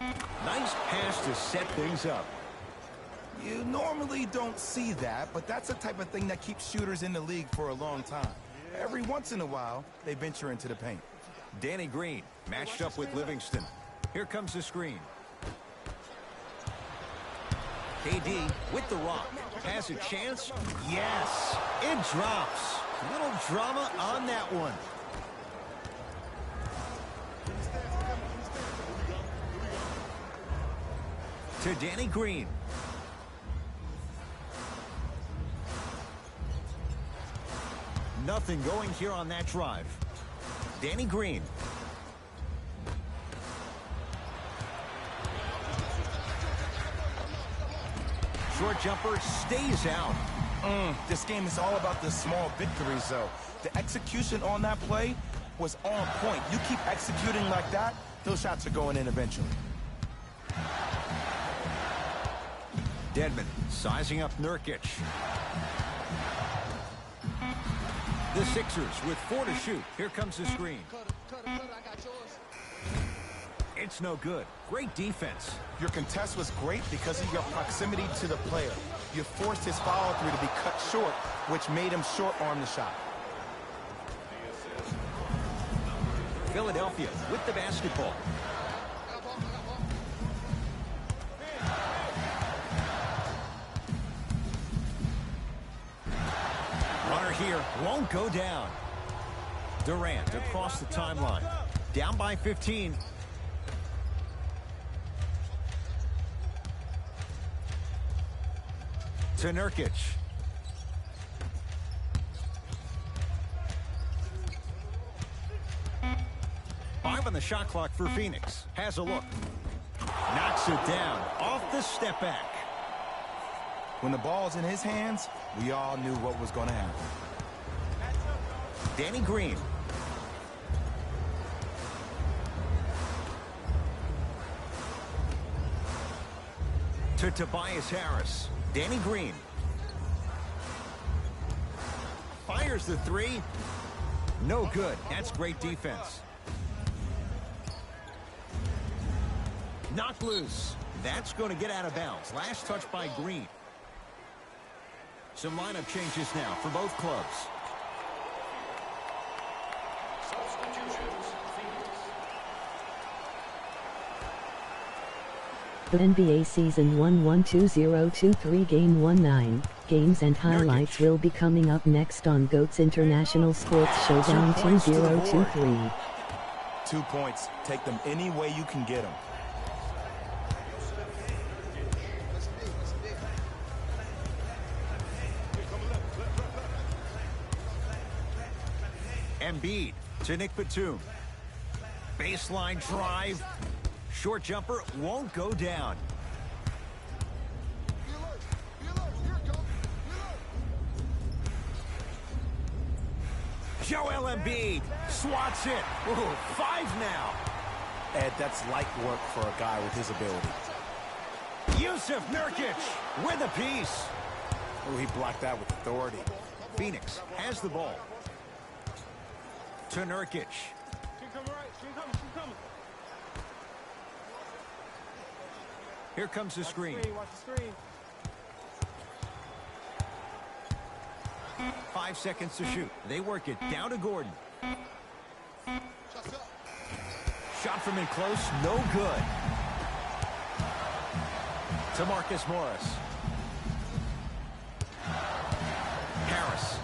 Nice pass to set things up. You normally don't see that, but that's the type of thing that keeps shooters in the league for a long time. Every once in a while, they venture into the paint. Danny Green matched up with Livingston. Here comes the screen. KD with the rock. Has a chance? Yes. It drops. Little drama on that one. To Danny Green. Nothing going here on that drive. Danny Green. Short jumper stays out. This game is all about the small victories, though. The execution on that play was on point. You keep executing like that, those shots are going in eventually. Dedmon sizing up Nurkic. The Sixers with 4 to shoot. Here comes the screen. It's no good. Great defense. Your contest was great because of your proximity to the player. You forced his follow-through to be cut short, which made him short-arm the shot. Philadelphia with the basketball. Runner here won't go down. Durant across the timeline. Down by 15. To Nurkic. Five on the shot clock for Phoenix. Has a look. Knocks it down off the step back. When the ball's in his hands, we all knew what was going to happen. Danny Green. To Tobias Harris. Danny Green. Fires the three. No good. That's great defense. Knocked loose. That's going to get out of bounds. Last touch by Green. Some lineup changes now for both clubs. Substitutions. Phoenix. The NBA Season 1-1-2023 Game 1-9 games and highlights will be coming up next on GOAT's International Sports Showdown 2023. 2 points. Take them any way you can get them. Embiid to Nick Batum. Baseline drive. Short jumper won't go down. Joel Embiid swats it. Ooh, 5 now. Ed, that's light work for a guy with his ability. Yusuf Nurkic with a piece. Oh, he blocked that with authority. Phoenix has the ball. To Nurkic. Here comes the screen. 5 seconds to shoot. They work it down to Gordon. Shot from in close, no good. To Marcus Morris. Harris.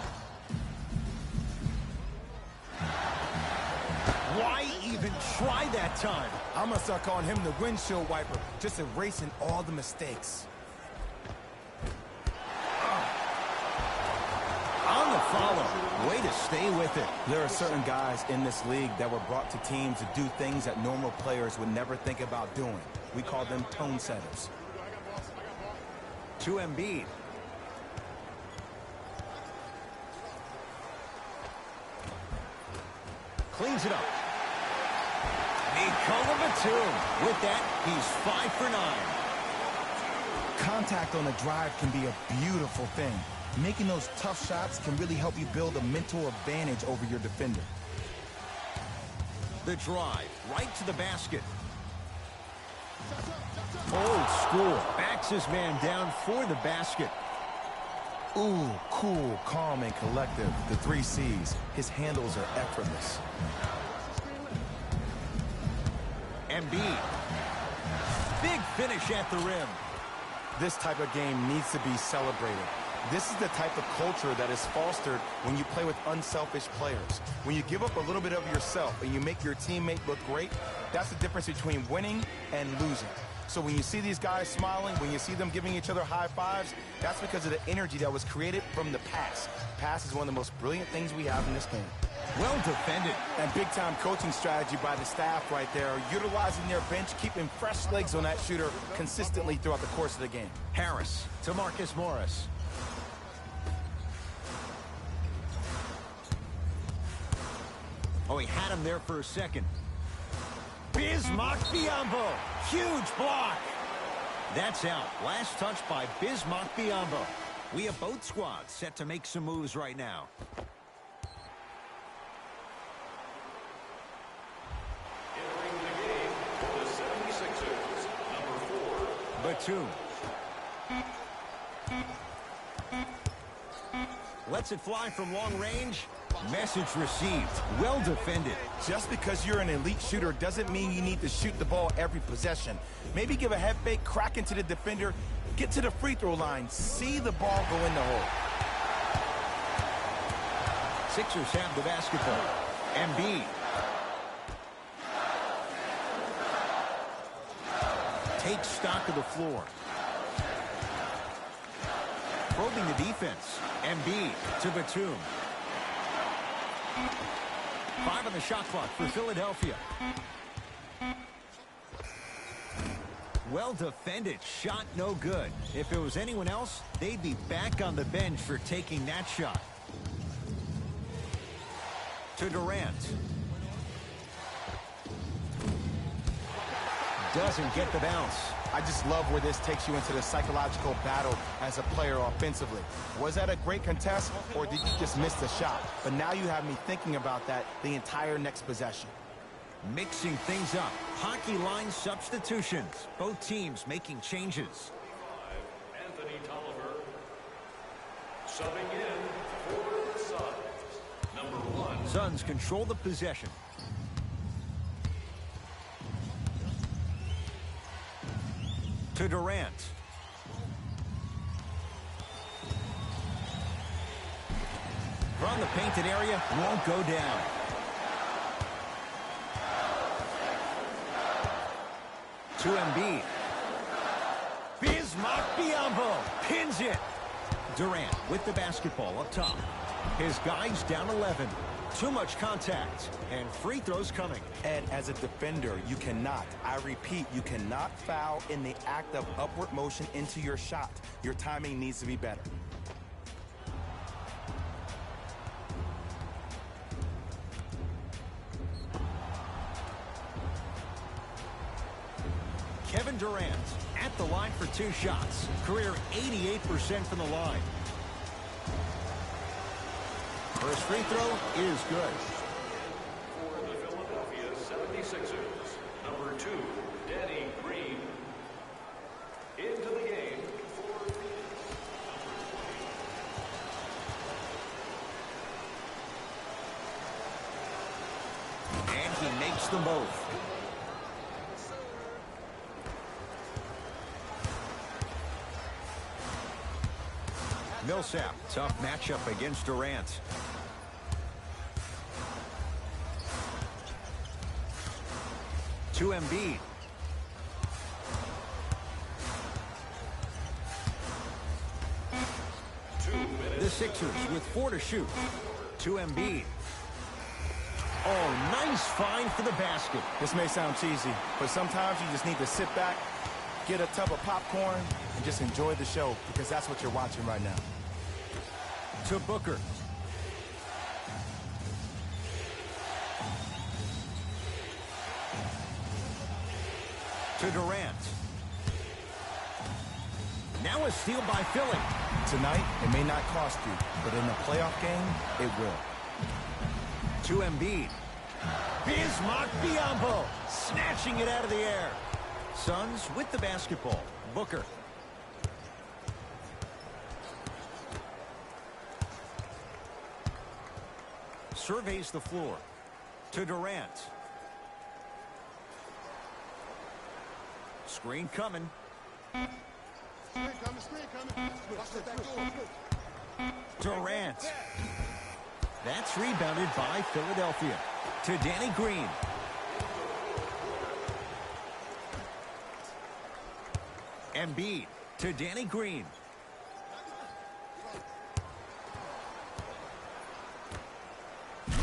Why even try that time? I'm going to start calling him the windshield wiper, just erasing all the mistakes. On the follow. Way to stay with it. There are certain guys in this league that were brought to teams to do things that normal players would never think about doing. We call them tone setters. To Embiid. Cleans it up. Nikola Batum. With that, he's 5 for 9. Contact on the drive can be a beautiful thing. Making those tough shots can really help you build a mental advantage over your defender. The drive, right to the basket. Old school. Backs his man down for the basket. Ooh, cool, calm, and collective. The 3 C's. His handles are effortless. Embiid. Big finish at the rim. This type of game needs to be celebrated. This is the type of culture that is fostered when you play with unselfish players. When you give up a little bit of yourself and you make your teammate look great, that's the difference between winning and losing. So when you see these guys smiling, when you see them giving each other high fives, that's because of the energy that was created from the pass. Pass is one of the most brilliant things we have in this game. Well defended. And big-time coaching strategy by the staff right there, utilizing their bench, keeping fresh legs on that shooter consistently throughout the course of the game. Harris to Marcus Morris. Oh, he had him there for a second. Bismack Biyombo. Huge block. That's out. Last touch by Bismack Biyombo. We have both squads set to make some moves right now. Entering the game for the 76ers, number 4. Batum. Lets it fly from long range. Message received. Well defended. Just because you're an elite shooter doesn't mean you need to shoot the ball every possession. Maybe give a head fake, crack into the defender, get to the free throw line, see the ball go in the hole. Sixers have the basketball. Embiid. Takes stock of the floor. Probing the defense. Embiid to Batum. 5 on the shot clock for Philadelphia. Well defended. Shot no good. If it was anyone else, they'd be back on the bench for taking that shot. To Durant. Doesn't get the bounce. I just love where this takes you into the psychological battle as a player offensively. Was that a great contest, or did you just miss the shot? But now you have me thinking about that the entire next possession. Mixing things up. Hockey line substitutions. Both teams making changes. Anthony Tolliver. Subbing in for the Suns, number 1. Suns control the possession. To Durant. From the painted area, won't go down. To Embiid. Bismack Biyombo pins it. Durant with the basketball up top. His guys down 11. Too much contact, and free throws coming. And as a defender, you cannot, I repeat, you cannot foul in the act of upward motion into your shot. Your timing needs to be better. Kevin Durant at the line for 2 shots. Career 88% from the line. First free throw is good. For the Philadelphia 76ers, number 2, Danny Green. Into the game for Phoenix, number 20. And he makes them both. Millsap, tough matchup against Durant. To Embiid. The Sixers with 4 to shoot. To Embiid. Oh, nice find for the basket. This may sound cheesy, but sometimes you just need to sit back, get a tub of popcorn, and just enjoy the show, because that's what you're watching right now. To Booker. To Durant. Now a steal by Philly. Tonight, it may not cost you, but in a playoff game, it will. To Embiid. Bismack Biyombo snatching it out of the air. Suns with the basketball. Booker. Surveys the floor. To Durant. Screen coming. Durant. That's rebounded by Philadelphia. To Danny Green. Embiid to Danny Green.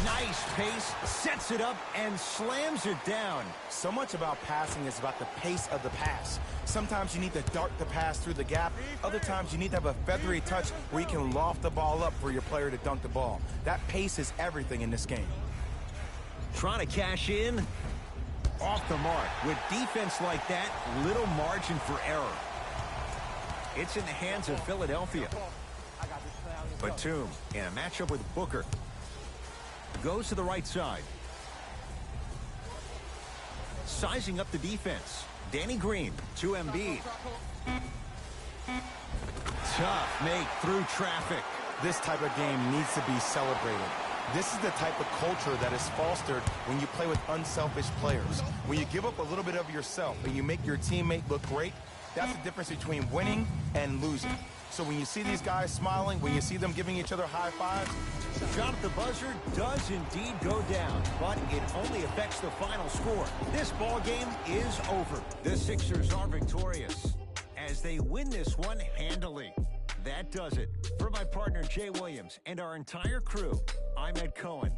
Nice pace, sets it up and slams it down. So much about passing is about the pace of the pass. Sometimes you need to dart the pass through the gap. Other times you need to have a feathery touch where you can loft the ball up for your player to dunk the ball. That pace is everything in this game. Trying to cash in. Off the mark. With defense like that, little margin for error. It's in the hands of Philadelphia. Batum in a matchup with Booker. Goes to the right side. Sizing up the defense. Danny Green to Embiid. Tough make through traffic. This type of game needs to be celebrated. This is the type of culture that is fostered when you play with unselfish players. When you give up a little bit of yourself and you make your teammate look great, that's the difference between winning and losing. So when you see these guys smiling, when you see them giving each other high fives, Shot at the buzzer does indeed go down, but it only affects the final score. This ball game is over. The Sixers are victorious as they win this one handily. That does it. For my partner Jay Williams and our entire crew, I'm Ed Cohen.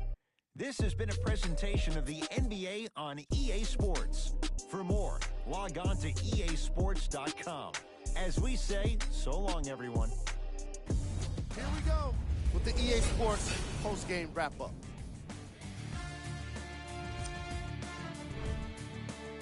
This has been a presentation of the NBA on EA Sports. For more, log on to easports.com. As we say, so long, everyone. Here we go with the EA Sports post-game wrap-up.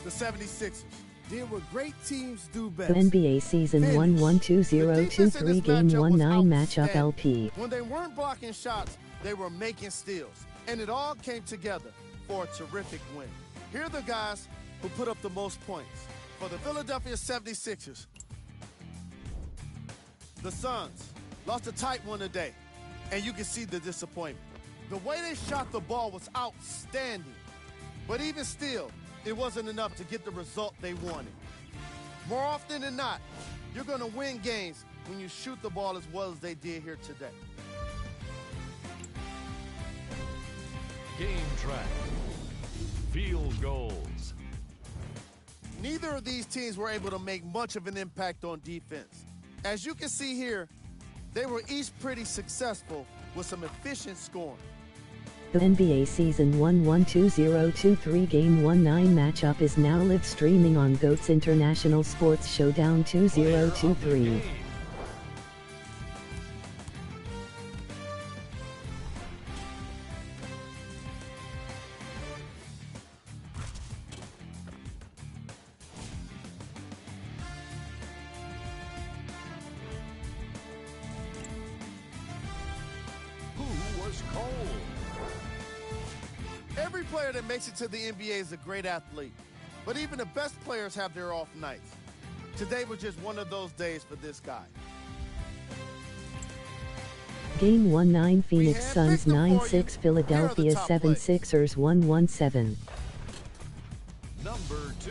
The 76ers did what great teams do best. NBA season 112023 game 19 matchup LP. When they weren't blocking shots, they were making steals. And it all came together for a terrific win. Here are the guys who put up the most points. For the Philadelphia 76ers, the Suns lost a tight one today, and you can see the disappointment. The way they shot the ball was outstanding, but even still, it wasn't enough to get the result they wanted. More often than not, you're going to win games when you shoot the ball as well as they did here today. Game track. Field goals. Neither of these teams were able to make much of an impact on defense. As you can see here, they were each pretty successful with some efficient scoring. The NBA season 112023 game 19 matchup is now live streaming on GOATS International Sports Showdown 2023. Who was cold? Every player that makes it to the NBA is a great athlete, but even the best players have their off nights. Today was just one of those days for this guy. Game 19 Phoenix Suns Victor for you. 9-6 Here are Philadelphia the top 76ers 117. Number 2.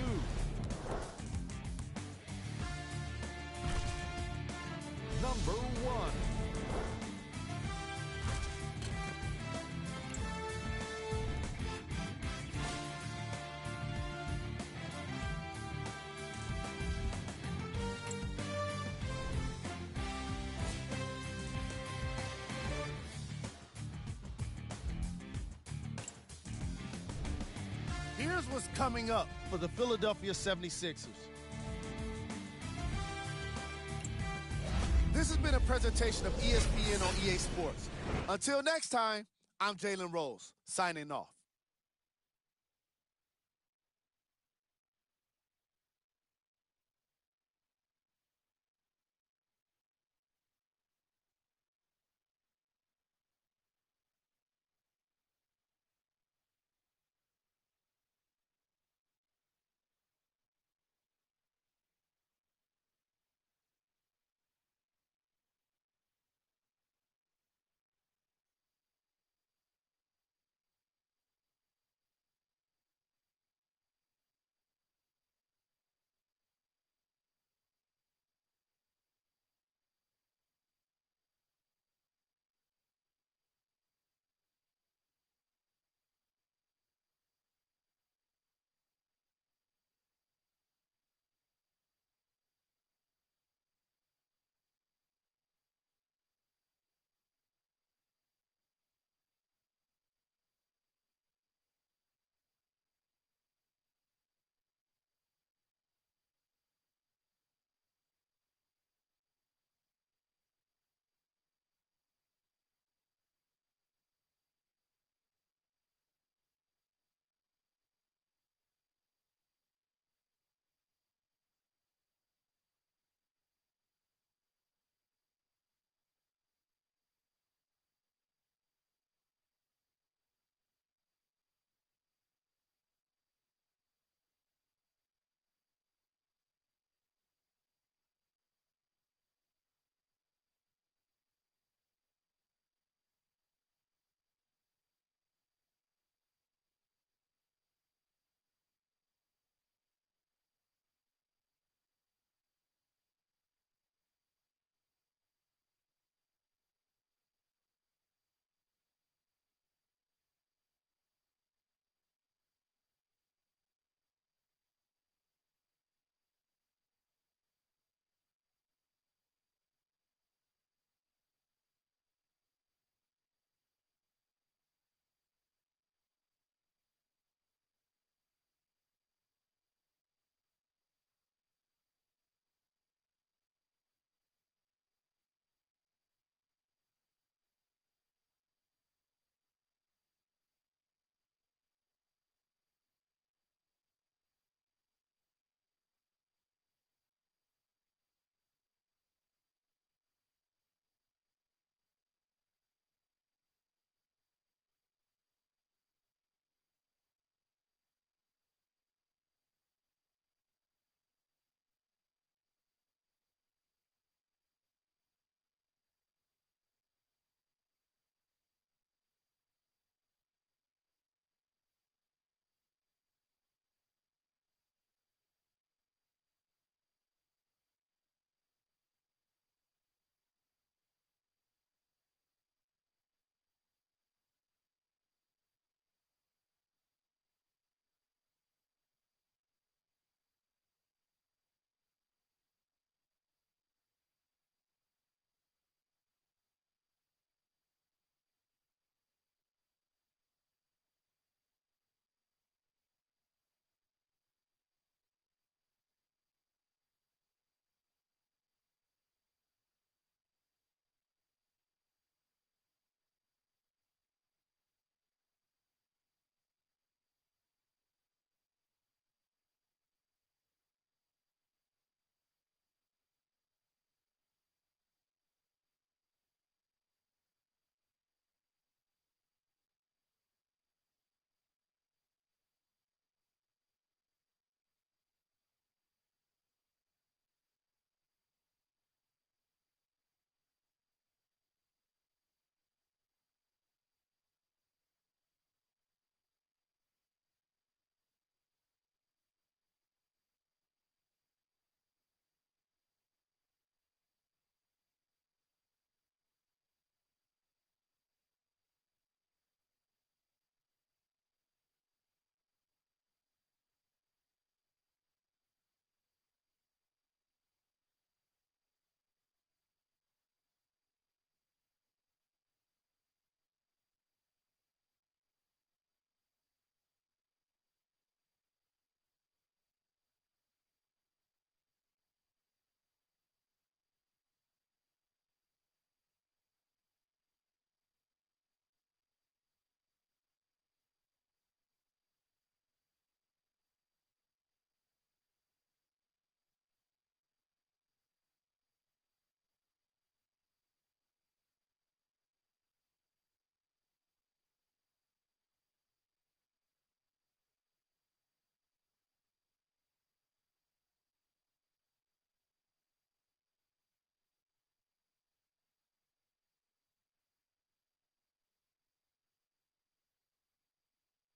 Number 1. Here's what's coming up for the Philadelphia 76ers. This has been a presentation of ESPN on EA Sports. Until next time, I'm Jalen Rose, signing off.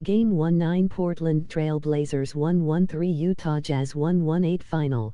Game 1-9 Portland Trail Blazers 1-1-3 Utah Jazz 1-1-8 Final.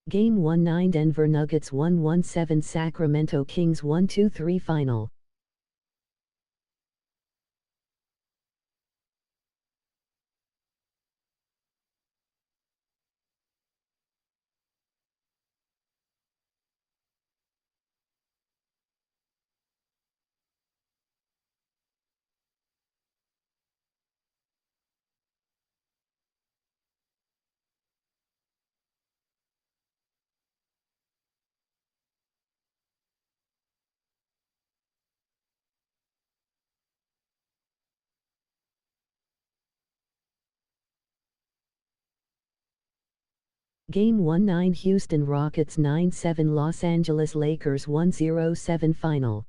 Game 1-9 Denver Nuggets 1-1-7 Sacramento Kings 1-2-3 Final. Game 1-9 Houston Rockets 9-7 Los Angeles Lakers 1-0-7 Final.